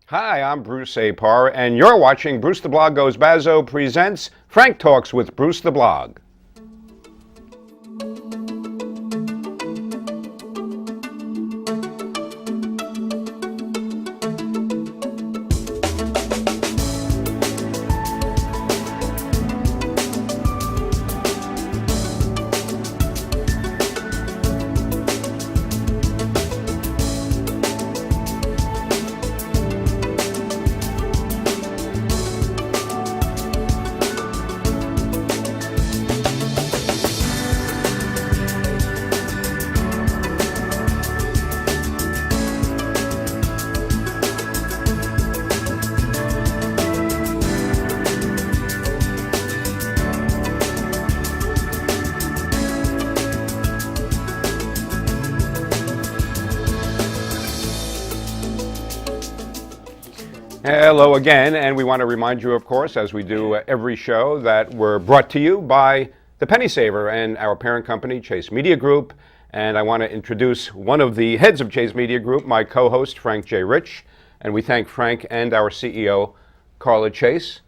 Hi, I'm Bruce Apar, and you're watching Bruce the Blog Goes Bazzo presents Frank Talks with Bruce the Blog. Hello again, and we want to remind you, of course, as we do every show, that we're brought to you by the Penny Saver and our parent company, Chase Media Group. And I want to introduce one of the heads of Chase Media Group, my co-host, Frank J. Rich. And we thank Frank and our CEO, Carla Chase,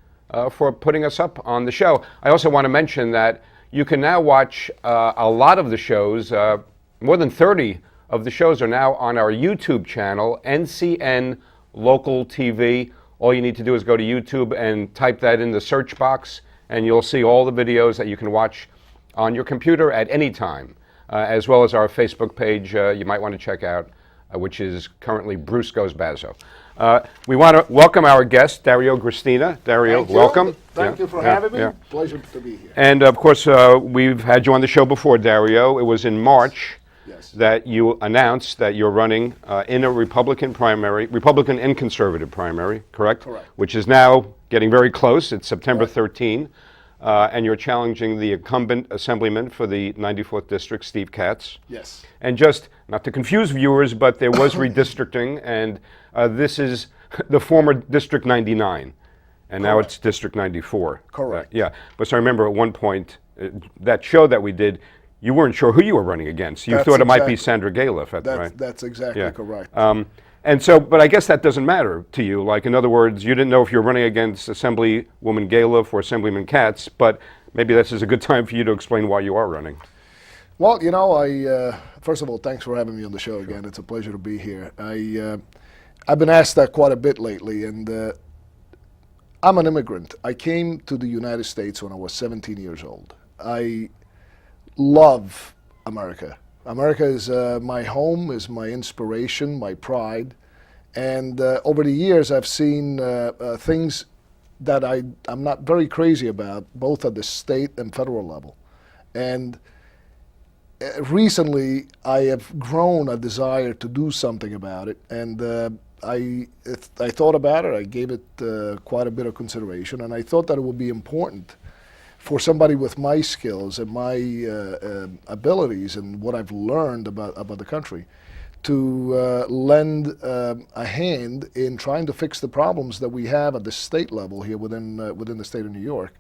for putting us up on the show. I also want to mention that you can now watch a lot of the shows. More than 30 of the shows are now on our YouTube channel, NCN Local TV. All you need to do is go to YouTube and type that in the search box, and you'll see all the videos that you can watch on your computer at any time, as well as our Facebook page you might want to check out, which is currently Bruce Goes Bazzo. We want to welcome our guest, Dario Gristina. Dario, welcome. Thank you for having me. Pleasure to be here. And of course, we've had you on the show before, Dario. It was in March. Yes. That you announced that you're running in a Republican primary, Republican and conservative primary, correct? Correct. Which is now getting very close. It's September 13, and you're challenging the incumbent Assemblyman for the 94th District, Steve Katz. Yes. And just, not to confuse viewers, but there was redistricting, and this is the former District 99, and now it's District 94. Correct. Yeah, but so I remember at one point, that show that we did, you weren't sure who you were running against. You thought it might be Sandra Galiff, right? That's exactly correct. And so, but I guess that doesn't matter to you. Like, in other words, you didn't know if you were running against Assemblywoman Galiff or Assemblyman Katz, but maybe this is a good time for you to explain why you are running. Well, you know, first of all, thanks for having me on the show again. It's a pleasure to be here. I've been asked that quite a bit lately, and I'm an immigrant. I came to the United States when I was 17 years old. I love America. America is my home, is my inspiration, my pride. And over the years, I've seen things that I'm not very crazy about, both at the state and federal level. And recently, I have grown a desire to do something about it. And I thought about it. I gave it quite a bit of consideration. And I thought that it would be important for somebody with my skills and my abilities and what I've learned about the country to lend a hand in trying to fix the problems that we have at the state level here within the state of New York.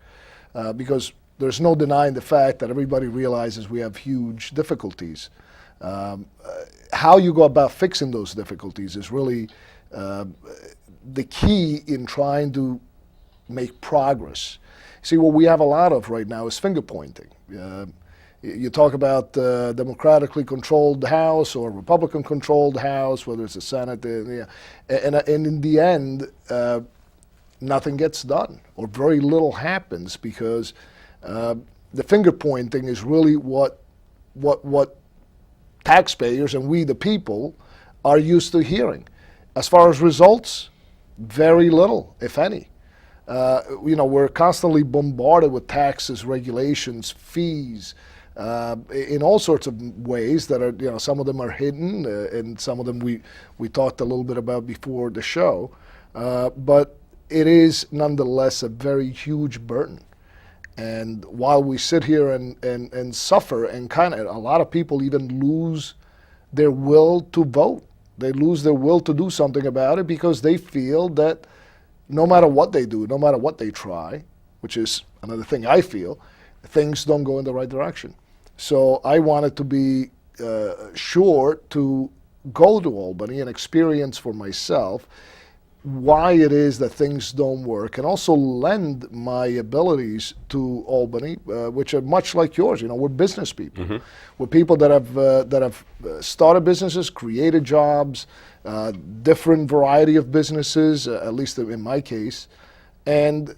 Because there's no denying the fact that everybody realizes we have huge difficulties. How you go about fixing those difficulties is really the key in trying to make progress. See, what we have a lot of right now is finger pointing. You talk about democratically controlled House or Republican controlled House, whether it's the Senate, and in the end, nothing gets done or very little happens because the finger pointing is really what taxpayers and we the people are used to hearing. As far as results, very little, if any. You know, we're constantly bombarded with taxes, regulations, fees, in all sorts of ways that are, you know, some of them are hidden, and some of them we talked a little bit about before the show. But it is nonetheless a very huge burden. And while we sit here and suffer, and kind of a lot of people even lose their will to vote. They lose their will to do something about it because they feel that no matter what they do, no matter what they try, which is another thing I feel, things don't go in the right direction. So I wanted to be sure to go to Albany and experience for myself why it is that things don't work, and also lend my abilities to Albany, which are much like yours. You know, we're business people. We're people that have started businesses, created jobs, different variety of businesses, at least in my case, and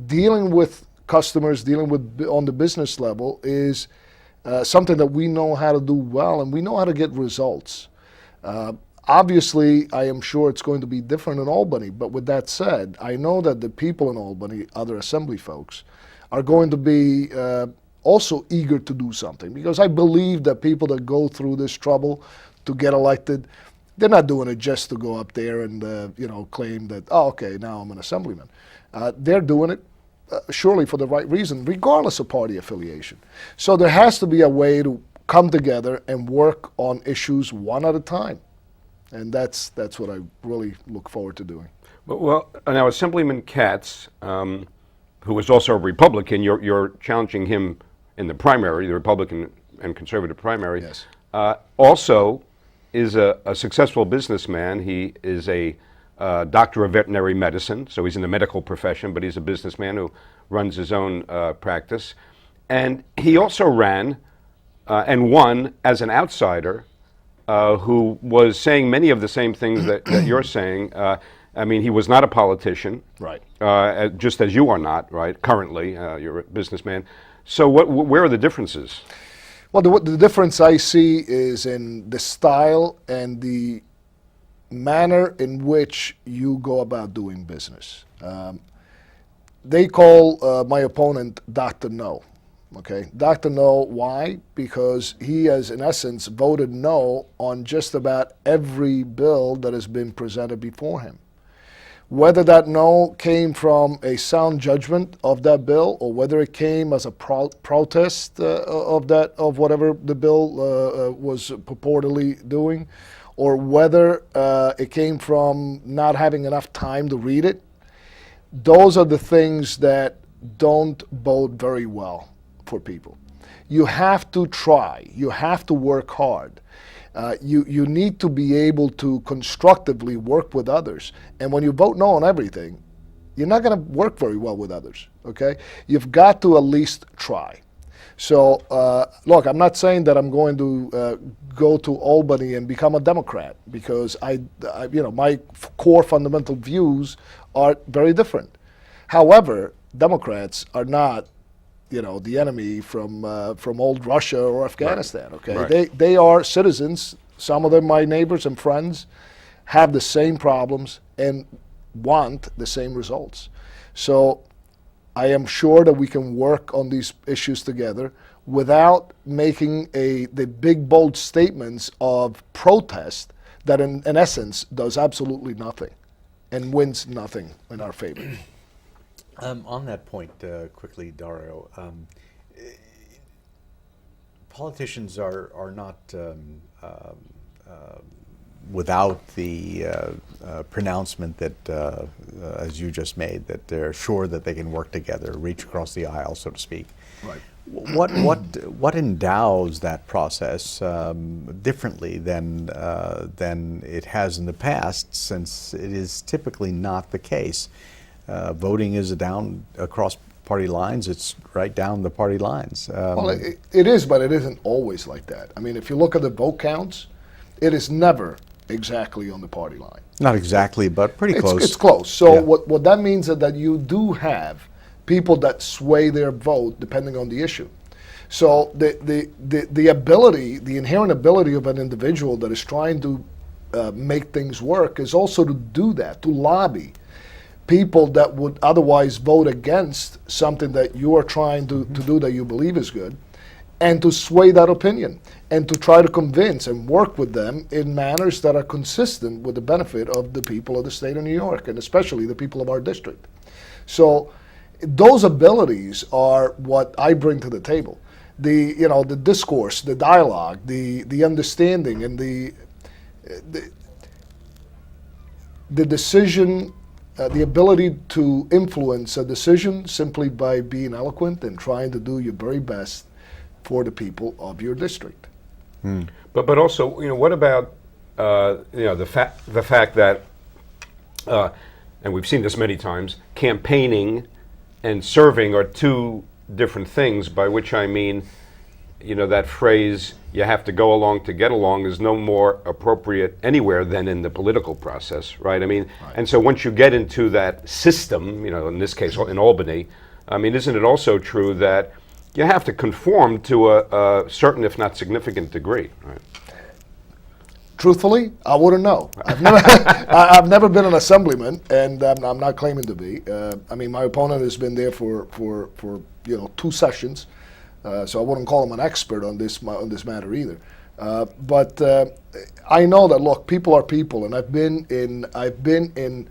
dealing with customers, dealing with on the business level is something that we know how to do well, and we know how to get results. Obviously, I am sure it's going to be different in Albany, but with that said, I know that the people in Albany, other assembly folks, are going to be also eager to do something, because I believe that people that go through this trouble to get elected, they're not doing it just to go up there and claim that, oh, okay, now I'm an assemblyman. They're doing it surely for the right reason, regardless of party affiliation. So there has to be a way to come together and work on issues one at a time. And that's what I really look forward to doing. Well, now Assemblyman Katz, who is also a Republican, you're challenging him in the primary, the Republican and conservative primary. Yes. Also is a successful businessman. He is a doctor of veterinary medicine, so he's in the medical profession, but he's a businessman who runs his own practice. And he also ran and won as an outsider, who was saying many of the same things that you're saying. I mean, he was not a politician, Right? just as you are not, right? Currently, you're a businessman. So, where are the differences? Well, the difference I see is in the style and the manner in which you go about doing business. They call my opponent Dr. No. Okay, Dr. No, why? Because he has, in essence, voted no on just about every bill that has been presented before him. Whether that no came from a sound judgment of that bill, or whether it came as a protest of whatever the bill was purportedly doing, or whether it came from not having enough time to read it, those are the things that don't bode very well for people. You have to try. You have to work hard. You need to be able to constructively work with others. And when you vote no on everything, you're not going to work very well with others, okay? You've got to at least try. So, look, I'm not saying that I'm going to go to Albany and become a Democrat, because my core fundamental views are very different. However, Democrats are not, the enemy from old Russia or Afghanistan. Okay, Right. They are citizens. Some of them, my neighbors and friends, have the same problems and want the same results. So, I am sure that we can work on these issues together without making the big bold statements of protest that, in essence, does absolutely nothing and wins nothing in our favor. On that point, quickly, Dario, politicians are not without the pronouncement that, as you just made, that they're sure that they can work together, reach across the aisle, so to speak. Right. What endows that process differently than it has in the past, since it is typically not the case? Voting is down across party lines. It's right down the party lines. Well, it is, but it isn't always like that. I mean, if you look at the vote counts, it is never exactly on the party line. Not exactly, but pretty close. It's close. So Yeah. what that means is that you do have people that sway their vote depending on the issue. So the ability, the inherent ability of an individual that is trying to make things work is also to do that, to lobby people that would otherwise vote against something that you are trying to do that you believe is good, and to sway that opinion, and to try to convince and work with them in manners that are consistent with the benefit of the people of the state of New York, and especially the people of our district. So those abilities are what I bring to the table. The discourse, the dialogue, the understanding, and the decision, the ability to influence a decision simply by being eloquent and trying to do your very best for the people of your district. But also, what about the fact that and we've seen this many times, campaigning and serving are two different things, by which I mean, that phrase, you have to go along to get along, is no more appropriate anywhere than in the political process, right? I mean, and so once you get into that system, in this case, in Albany, I mean, isn't it also true that you have to conform to a certain, if not significant degree, right? Truthfully, I wouldn't know. I've never been an assemblyman, and I'm not claiming to be. I mean, my opponent has been there for 2 sessions, so I wouldn't call him an expert on this matter either. But I know that, look, people are people, and I've been in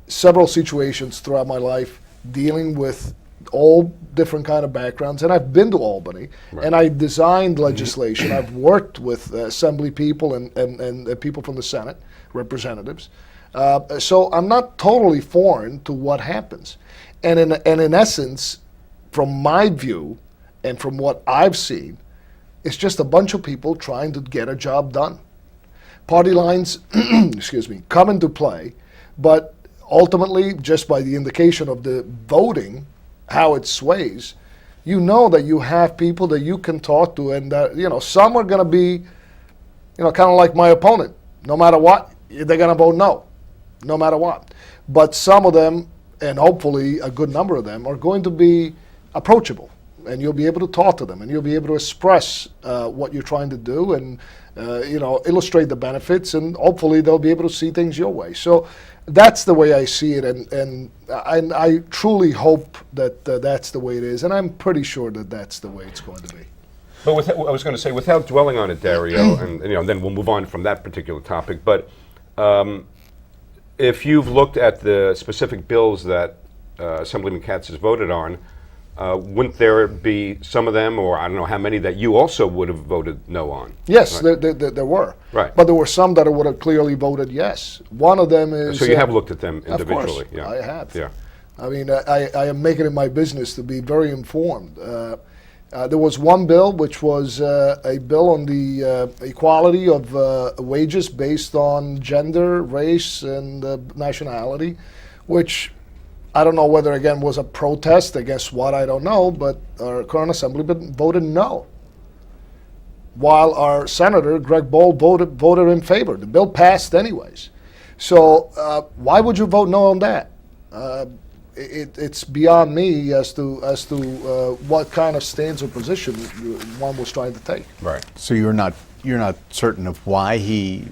several situations throughout my life dealing with all different kind of backgrounds, and I've been to Albany, and I designed legislation. I've worked with assembly people and people from the Senate, representatives. So I'm not totally foreign to what happens. And in essence, from my view and from what I've seen, it's just a bunch of people trying to get a job done. Party lines, excuse me, come into play, but ultimately, just by the indication of the voting, how it sways, that you have people that you can talk to, and some are going to be, kind of like my opponent. No matter what, they're going to vote no matter what. But some of them, and hopefully a good number of them, are going to be approachable, and you'll be able to talk to them, and you'll be able to express what you're trying to do, and illustrate the benefits, and hopefully they'll be able to see things your way. So that's the way I see it, and I truly hope that that's the way it is, and I'm pretty sure that that's the way it's going to be. But I was going to say, without dwelling on it, Dario, and then we'll move on from that particular topic, but if you've looked at the specific bills that Assemblyman Katz has voted on, wouldn't there be some of them, or I don't know how many, that you also would have voted no on? Yes, right? there were. Right. But there were some that would have clearly voted yes. One of them is... So you have looked at them individually? Of course, I have. Yeah. I mean, I am making it my business to be very informed. There was one bill, which was a bill on the equality of wages based on gender, race, and nationality, which... I don't know whether, again, was a protest against what, I don't know, but our current assemblyman voted no, while our senator, Greg Bohl, voted in favor. The bill passed anyways. So why would you vote no on that? It's beyond me as to what kind of stance or position one was trying to take. Right. So you're not certain of why he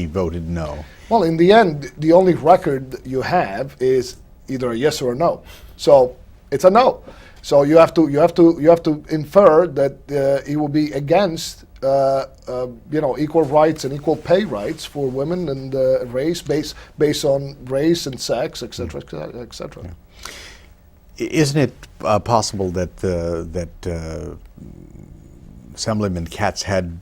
voted no? Well, in the end, the only record you have is either a yes or a no. So it's a no. So you have to infer that he will be against equal rights and equal pay rights for women and race based on race and sex, etc., etc. Yeah. Isn't it possible that Assemblyman Katz had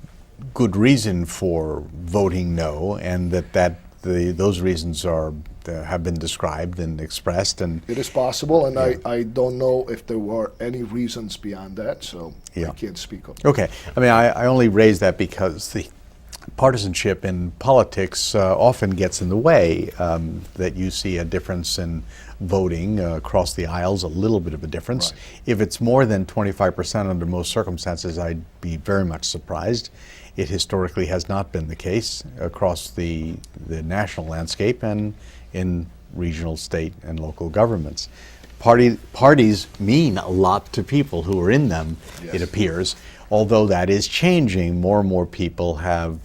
good reason for voting no, and that those reasons have been described and expressed? And it is possible, and I don't know if there were any reasons beyond that, so I can't speak of it. Okay. I mean, I only raise that because the partisanship in politics often gets in the way, that you see a difference in voting across the aisles, a little bit of a difference. Right. If it's more than 25% under most circumstances, I'd be very much surprised. It historically has not been the case across the national landscape and in regional, state, and local governments. Parties mean a lot to people who are in them, it appears, although that is changing. More and more people have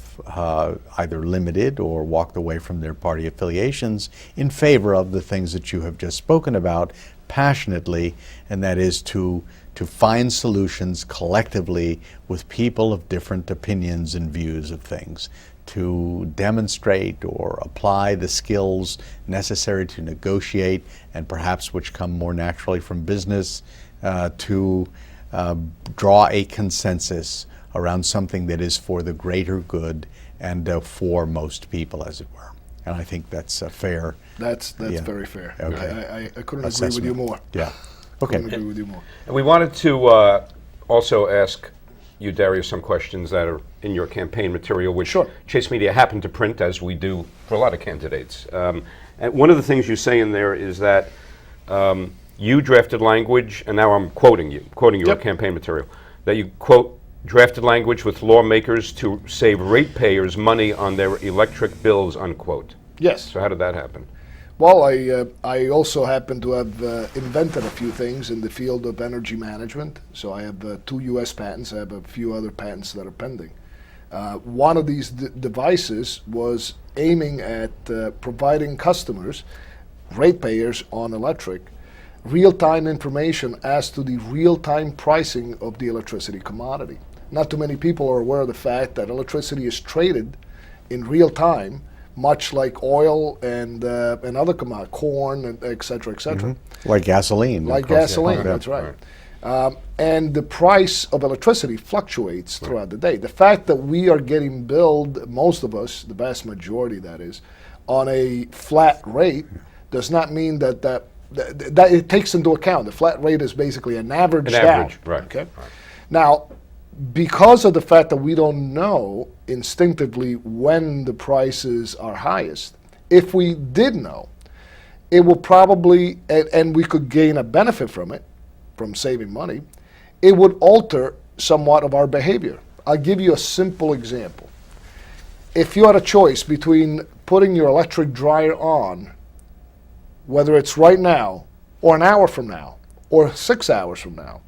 either limited or walked away from their party affiliations in favor of the things that you have just spoken about passionately, and that is to find solutions collectively with people of different opinions and views of things, to demonstrate or apply the skills necessary to negotiate, and perhaps which come more naturally from business, to draw a consensus around something that is for the greater good and for most people, as it were. And I think that's fair. That's very fair. Okay. I couldn't agree with you more. Yeah. Okay. Couldn't agree with you more. And we wanted to also ask you, Dario, some questions that are in your campaign material, which Sure. Chase Media happened to print, as we do for a lot of candidates. And one of the things you say in there is that you drafted language, and now I'm quoting your Yep. campaign material, that you, quote, drafted language with lawmakers to save ratepayers money on their electric bills, unquote. Yes. So how did that happen? Well, I also happen to have invented a few things in the field of energy management. So I have 2 U.S. patents. I have a few other patents that are pending. One of these devices was aiming at providing customers, ratepayers on electric, real-time information as to the real-time pricing of the electricity commodity. Not too many people are aware of the fact that electricity is traded in real time, much like oil and other commodities, corn, and et cetera, et cetera. Like gasoline. Like of course, yeah. gasoline, Yeah. that's right. And the price of electricity fluctuates throughout the day. The fact that we are getting billed, most of us, the vast majority that is, on a flat rate does not mean that it takes into account. The flat rate is basically an average down. Right. Okay? Right. Now, because of the fact that we don't know instinctively when the prices are highest, if we did know, it will probably, and we could gain a benefit from it, from saving money, it would alter somewhat of our behavior. I'll give you a simple example. If you had a choice between putting your electric dryer on, whether it's right now, or an hour from now, or 6 hours from now,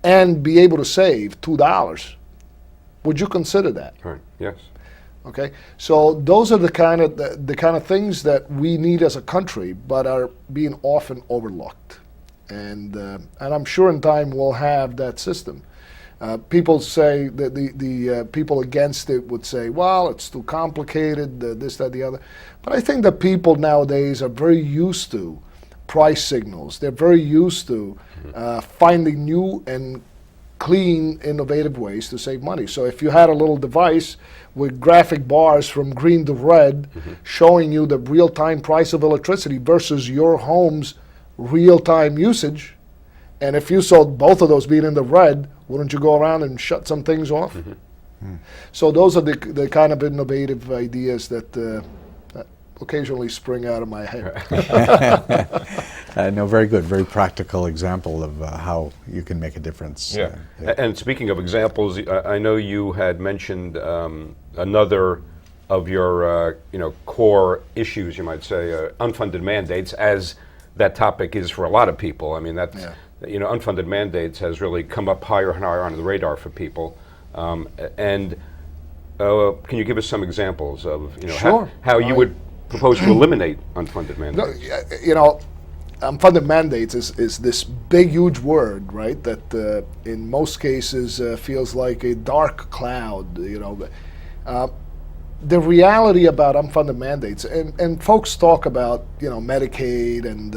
and be able to save $2, would you consider that? Right. Yes. Okay, so those are the kind of things that we need as a country, but are being often overlooked. And I'm sure in time we'll have that system. People say that the people against it would say, well, it's too complicated, this, that, the other. But I think that people nowadays are very used to price signals. They're very used to finding new and clean, innovative ways to save money. So if you had a little device with graphic bars from green to red showing you the real-time price of electricity versus your home's real-time usage, and if you saw both of those being in the red, wouldn't you go around and shut some things off? So those are the kind of innovative ideas that occasionally spring out of my head. No, very good, very practical example of how you can make a difference. Yeah. And speaking of examples, I know you had mentioned another of your core issues, you might say, unfunded mandates, as that topic is for a lot of people. I mean, that's, unfunded mandates has really come up higher and higher on the radar for people. Can you give us some examples of Sure. how you would propose to eliminate unfunded mandates? Unfunded mandates is this big, huge word, right? That in most cases feels like a dark cloud. The reality about unfunded mandates, and folks talk about Medicaid and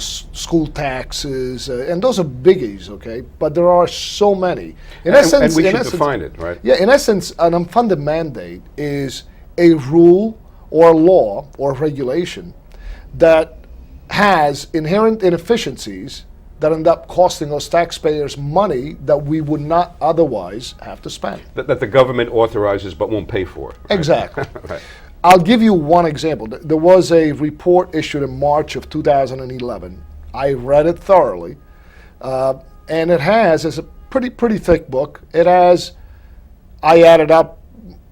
school taxes, and those are biggies, okay? But there are so many. In essence, and we should define it, right? Yeah, in essence, an unfunded mandate is a rule or law or regulation that has inherent inefficiencies that end up costing us taxpayers money that we would not otherwise have to spend. That the government authorizes but won't pay for. Right? Exactly. Right. I'll give you one example. There was a report issued in March of 2011. I read it thoroughly, and it's a pretty thick book. It has, I added up,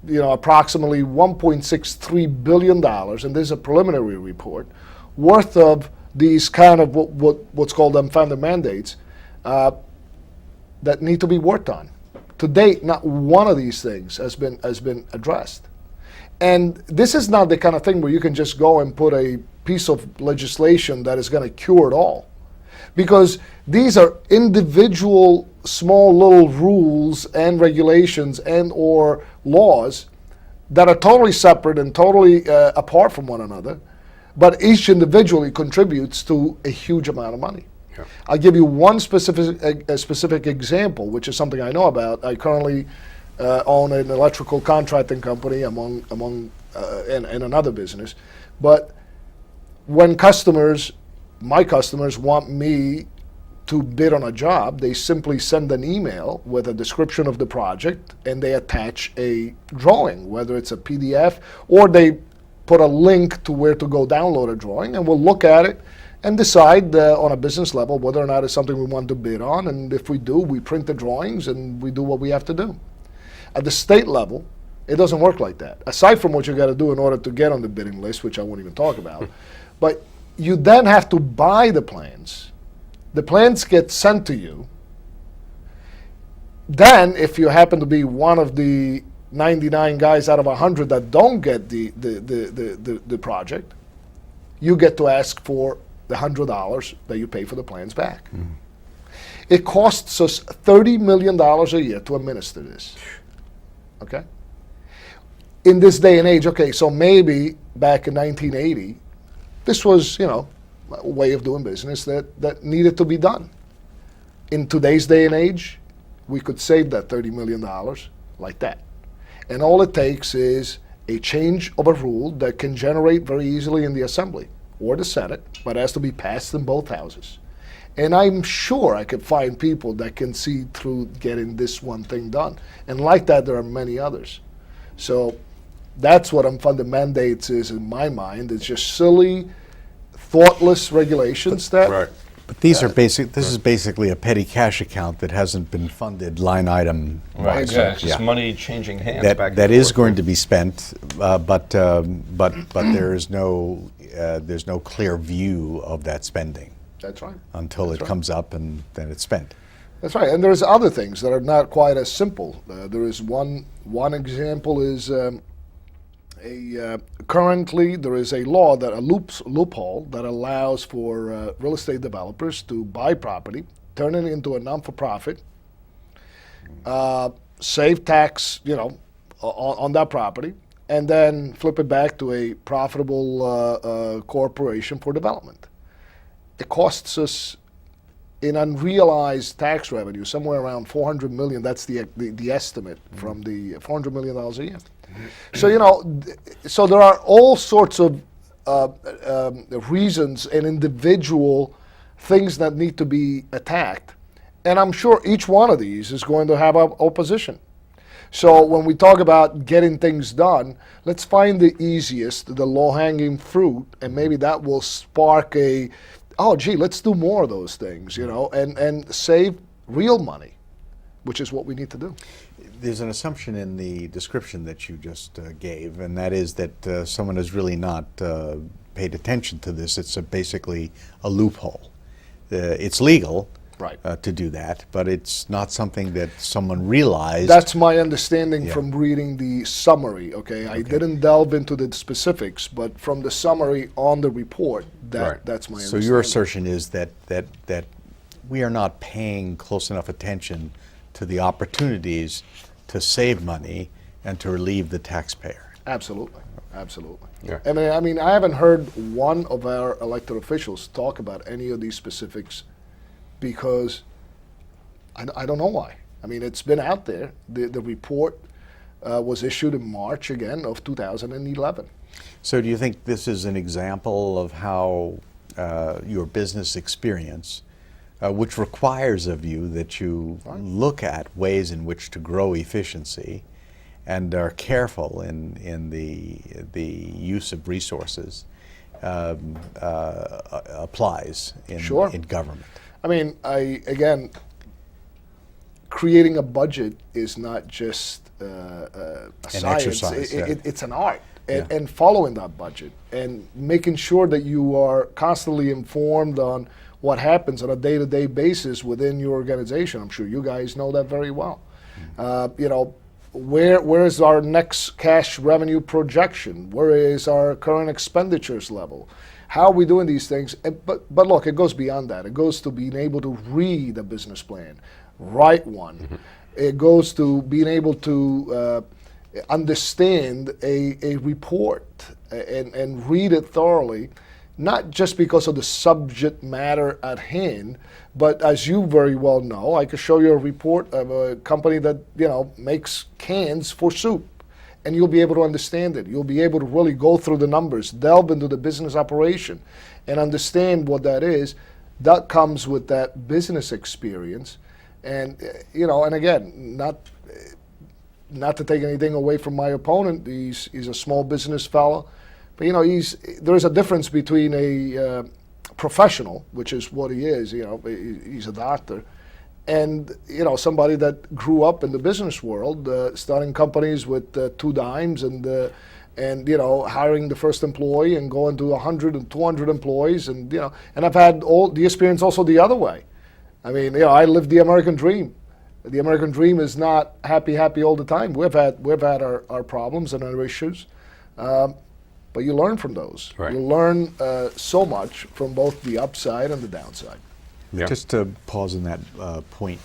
approximately $1.63 billion, and this is a preliminary report, worth of these kind of what's called unfunded mandates that need to be worked on. To date, not one of these things has been addressed. And this is not the kind of thing where you can just go and put a piece of legislation that is going to cure it all. Because these are individual small little rules and regulations and or laws that are totally separate and totally apart from one another, but each individually contributes to a huge amount of money. Yeah. I'll give you one specific example, which is something I know about. I currently own an electrical contracting company among and another business. But when my customers want me to bid on a job, they simply send an email with a description of the project and they attach a drawing, whether it's a PDF or they put a link to where to go download a drawing, and we'll look at it and decide on a business level whether or not it's something we want to bid on. And if we do, we print the drawings and we do what we have to do. At the state level, it doesn't work like that. Aside from what you got to do in order to get on the bidding list, which I won't even talk about, but you then have to buy the plans. The plans get sent to you. Then, if you happen to be one of the 99 guys out of 100 that don't get the project, you get to ask for the $100 that you pay for the plans back. Mm-hmm. It costs us $30 million a year to administer this. Okay? In this day and age, okay, so maybe back in 1980, this was, a way of doing business that needed to be done. In today's day and age, we could save that $30 million like that. And all it takes is a change of a rule that can generate very easily in the Assembly or the Senate, but has to be passed in both houses. And I'm sure I could find people that can see through getting this one thing done. And like that, there are many others. So that's what unfunded mandates is in my mind. It's just silly, thoughtless regulations Right. But these are basic. This is basically a petty cash account that hasn't been funded line item. Right. Yeah. It's just money changing hands That back. that and is forth. going to be spent, but there is no there's no clear view of that spending That's right. until it comes up and then it's spent. That's right. And there's other things that are not quite as simple. There is one example is currently there is a law that a loophole that allows for real estate developers to buy property, turn it into a non-for-profit, save tax, on that property, and then flip it back to a profitable corporation for development. It costs us in unrealized tax revenue somewhere around $400 million. That's the estimate from the $400 million a year. So so there are all sorts of reasons and individual things that need to be attacked, and I'm sure each one of these is going to have opposition. So when we talk about getting things done, let's find the easiest, the low-hanging fruit, and maybe that will spark let's do more of those things, and save real money, which is what we need to do. There's an assumption in the description that you just gave, and that is that someone has really not paid attention to this. It's basically a loophole. It's legal to do that, but it's not something that someone realized. That's my understanding from reading the summary, okay? I didn't delve into the specifics, but from the summary on the report, that's my understanding. So your assertion is that we are not paying close enough attention to the opportunities to save money and to relieve the taxpayer. Absolutely, absolutely. Yeah. I mean, I haven't heard one of our elected officials talk about any of these specifics because I don't know why. I mean, it's been out there. The report was issued in March again of 2011. So do you think this is an example of how your business experience, which requires of you that you look at ways in which to grow efficiency and are careful in the use of resources, applies in government? I mean, creating a budget is not just a science. Exercise, It's an art. And following that budget and making sure that you are constantly informed on what happens on a day-to-day basis within your organization. I'm sure you guys know that very well. Where is our next cash revenue projection? Where is our current expenditures level? How are we doing these things? But look, it goes beyond that. It goes to being able to read a business plan, write one. Mm-hmm. It goes to being able to understand a report and read it thoroughly, not just because of the subject matter at hand, but as you very well know, I could show you a report of a company that makes cans for soup, and you'll be able to understand it. You'll be able to really go through the numbers, delve into the business operation, and understand what that is. That comes with that business experience, and and again, not to take anything away from my opponent. He's a small business fellow, But there's a difference between a professional, which is what he is. He's a doctor, and somebody that grew up in the business world, starting companies with 2 dimes and hiring the first employee and going to 100 and 200 employees, and I've had all the experience also the other way. I mean, I lived the American dream. The American dream is not happy all the time. We've had our problems and our issues, but you learn from those. Right. You learn so much from both the upside and the downside. Yeah. Just to pause on that point,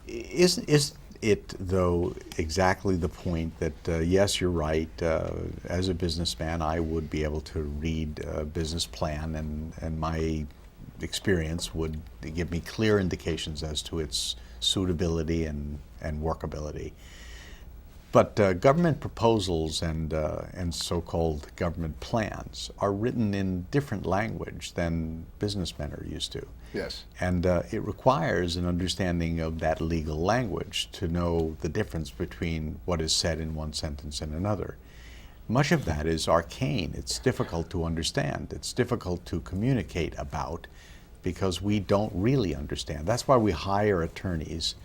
isn't it, though, exactly the point that, yes, you're right, as a businessman, I would be able to read a business plan, and my experience would give me clear indications as to its suitability and workability. But government proposals and so-called government plans are written in different language than businessmen are used to. Yes. And it requires an understanding of that legal language to know the difference between what is said in one sentence and another. Much of that is arcane. It's difficult to understand. It's difficult to communicate about because we don't really understand. That's why we hire attorneys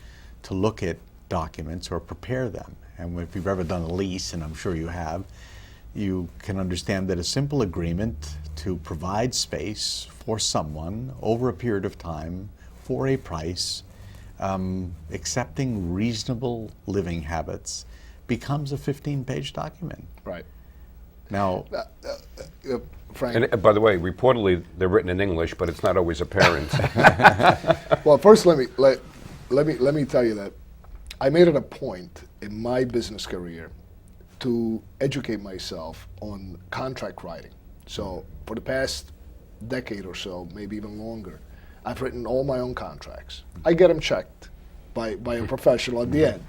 to look at documents or prepare them. And if you've ever done a lease, and I'm sure you have, you can understand that a simple agreement to provide space for someone over a period of time for a price, accepting reasonable living habits, becomes a 15-page document. Right. Now, Frank. And by the way, reportedly they're written in English, but it's not always apparent. Well, first let me tell you that I made it a point in my business career to educate myself on contract writing. So for the past decade or so, maybe even longer, I've written all my own contracts. I get them checked by a professional at the end.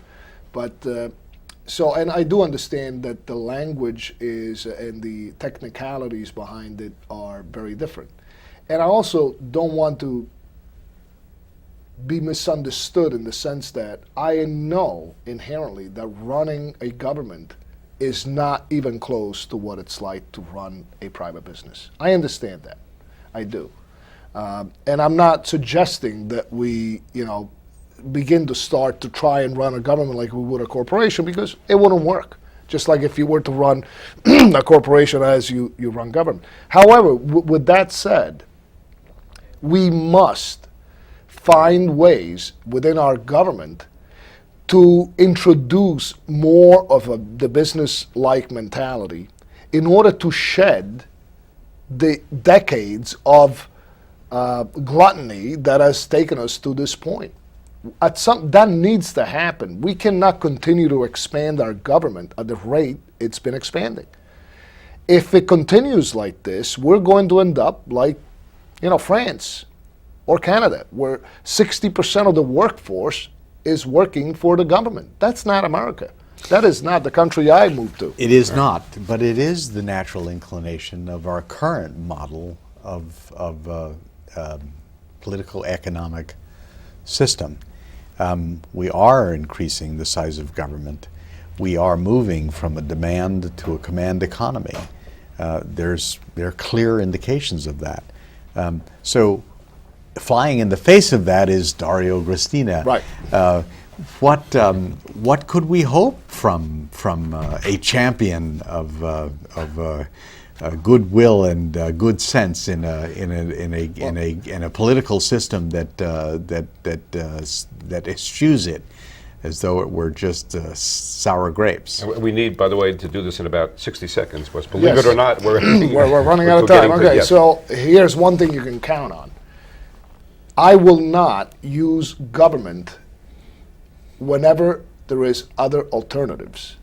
But and I do understand that the language is and the technicalities behind it are very different. And I also don't want to be misunderstood in the sense that I know inherently that running a government is not even close to what it's like to run a private business. I understand that. I do. And I'm not suggesting that we, begin to start to try and run a government like we would a corporation, because it wouldn't work. Just like if you were to run a corporation as you run government. However, with that said, we must find ways within our government to introduce more of the business-like mentality in order to shed the decades of gluttony that has taken us to this point. That needs to happen. We cannot continue to expand our government at the rate it's been expanding. If it continues like this, we're going to end up like, France or Canada, where 60% of the workforce is working for the government. That's not America. That is not the country I moved to. it is not, but it is the natural inclination of our current model of political economic system. We are increasing the size of government. We are moving from a demand to a command economy. There are clear indications of that. So flying in the face of that is Dario Gristina. Right. What could we hope from a champion of goodwill and good sense in a political system that eschews it as though it were just sour grapes? And we need, by the way, to do this in about 60 seconds. Because believe Yes. it or not, we're running out of time. Okay, so here's one thing you can count on. I will not use government whenever there is other alternatives.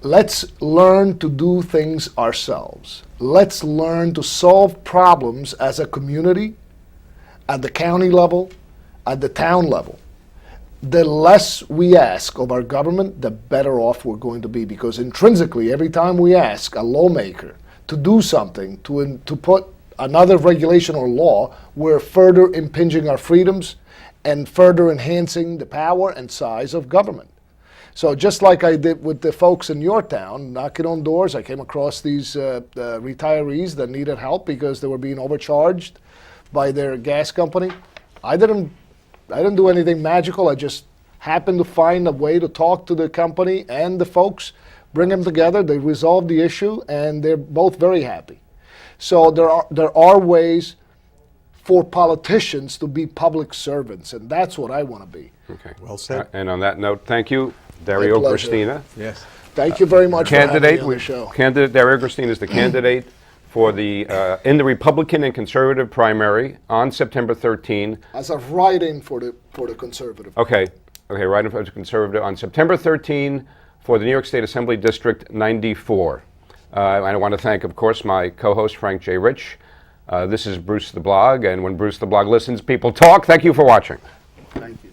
Let's learn to do things ourselves. Let's learn to solve problems as a community, at the county level, at the town level. The less we ask of our government, the better off we're going to be, because intrinsically, every time we ask a lawmaker to do something, to put another regulation or law, we're further impinging our freedoms and further enhancing the power and size of government. So just like I did with the folks in your town, knocking on doors, I came across these retirees that needed help because they were being overcharged by their gas company. I didn't do anything magical. I just happened to find a way to talk to the company and the folks, bring them together. They resolved the issue, and they're both very happy. So there are ways for politicians to be public servants, and that's what I want to be. Okay. Well said. And on that note, thank you, Dario pleasure. Gristina. Yes. Thank you very much for having me on the Candidate show. Dario Gristina is the candidate for the in the Republican and Conservative primary on September 13. As a write-in for the conservative. Okay, right in front of the Conservative on September 13 for the New York State Assembly District 94. I want to thank, of course, my co-host Frank J. Rich. This is Bruce the Blog, and when Bruce the Blog listens, people talk. Thank you for watching. Thank you.